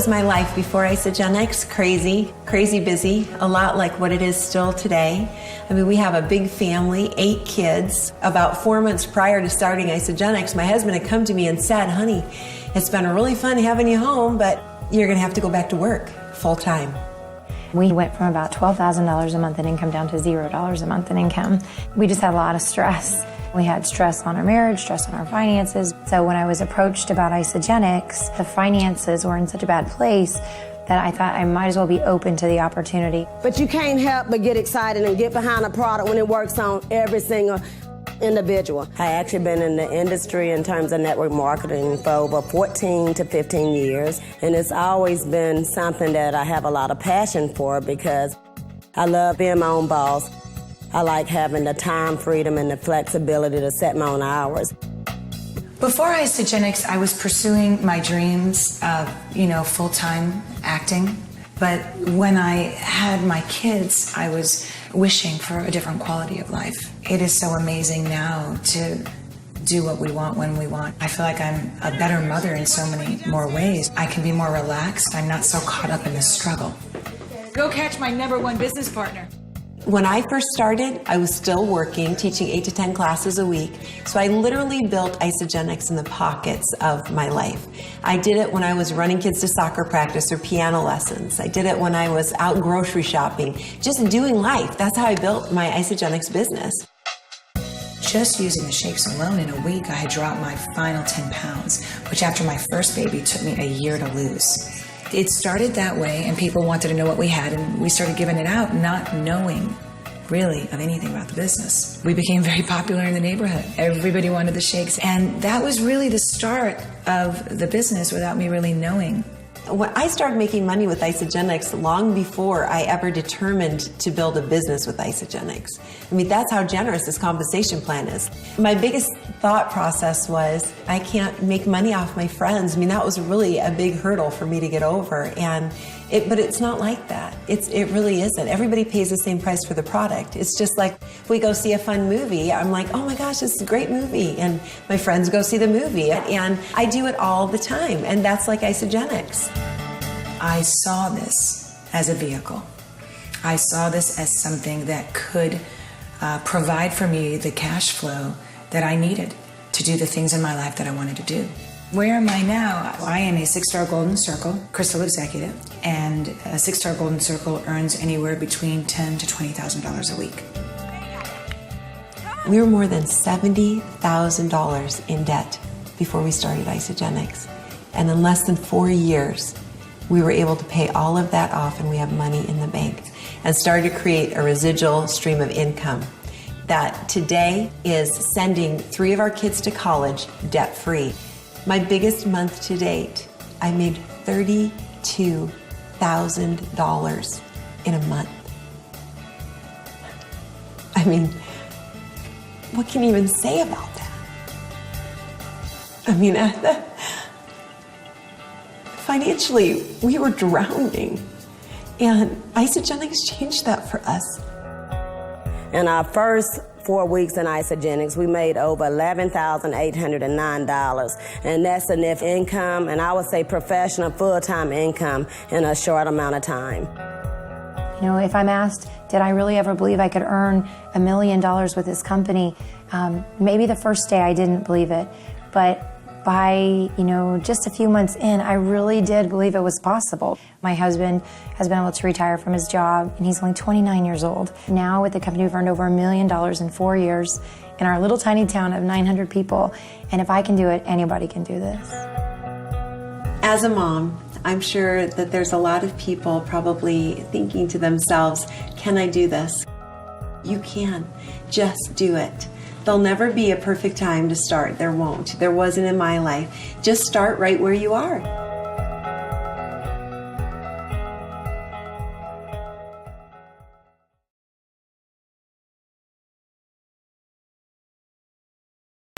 was my life before Isagenix. Crazy busy, a lot like what it is still today. I mean, we have a big family, 8 kids. About 4 months prior to starting Isagenix, my husband had come to me and said, honey, it's been really fun having you home, but you're gonna have to go back to work full time. We went from about $12,000 a month in income down to $0 a month in income. We just had a lot of stress. We had stress on our marriage, stress on our finances. So when I was approached about Isagenix, the finances were in such a bad place that I thought I might as well be open to the opportunity. But you can't help but get excited and get behind a product when it works on every single individual. I actually been in the industry in terms of network marketing for over 14 to 15 years, and it's always been something that I have a lot of passion for because I love being my own boss. I like having the time freedom and the flexibility to set my own hours. Before Isagenix, I was pursuing my dreams of, full-time acting. But when I had my kids, I was wishing for a different quality of life. It is so amazing now to do what we want when we want. I feel like I'm a better mother in so many more ways. I can be more relaxed. I'm not so caught up in the struggle. Go catch my #1 business partner. When I first started, I was still working, teaching 8 to 10 classes a week. So I literally built Isagenix in the pockets of my life. I did it when I was running kids to soccer practice or piano lessons. I did it when I was out grocery shopping, just doing life. That's how I built my Isagenix business. Just using the shakes alone in a week, I had dropped my final 10 pounds, which after my first baby took me a year to lose. It started that way, and people wanted to know what we had, and we started giving it out, not knowing really of anything about the business. We became very popular in the neighborhood. Everybody wanted the shakes, and that was really the start of the business without me really knowing. When I started making money with Isagenix long before I ever determined to build a business with Isagenix. I mean, that's how generous this compensation plan is. My biggest thought process was, I can't make money off my friends. I mean, that was really a big hurdle for me to get over. But it's not like that. It really isn't. Everybody pays the same price for the product. It's just like if we go see a fun movie, I'm like, oh my gosh, this is a great movie. And my friends go see the movie. And I do it all the time. And that's like Isagenix. I saw this as a vehicle. I saw this as something that could provide for me the cash flow that I needed to do the things in my life that I wanted to do. Where am I now? I am a 6-star Golden Circle Crystal Executive, and a 6-star Golden Circle earns anywhere between $10,000 to $20,000 a week. We were more than $70,000 in debt before we started Isagenix. And in less than 4 years, we were able to pay all of that off, and we have money in the bank and started to create a residual stream of income that today is sending 3 of our kids to college debt-free. My biggest month to date, I made $32,000 in a month. I mean, what can you even say about that? I mean, financially, we were drowning, and Isagenix changed that for us. In our first 4 weeks in Isagenix, we made over $11,809, and that's enough income, and I would say professional full-time income in a short amount of time. If I'm asked, did I really ever believe I could earn $1 million with this company? Maybe the first day I didn't believe it, but by, just a few months in, I really did believe it was possible. My husband has been able to retire from his job, and he's only 29 years old. Now with the company, we've earned over $1 million in 4 years in our little tiny town of 900 people. And if I can do it, anybody can do this. As a mom, I'm sure that there's a lot of people probably thinking to themselves, can I do this? You can. Just do it. There'll never be a perfect time to start. There won't. There wasn't in my life. Just start right where you are.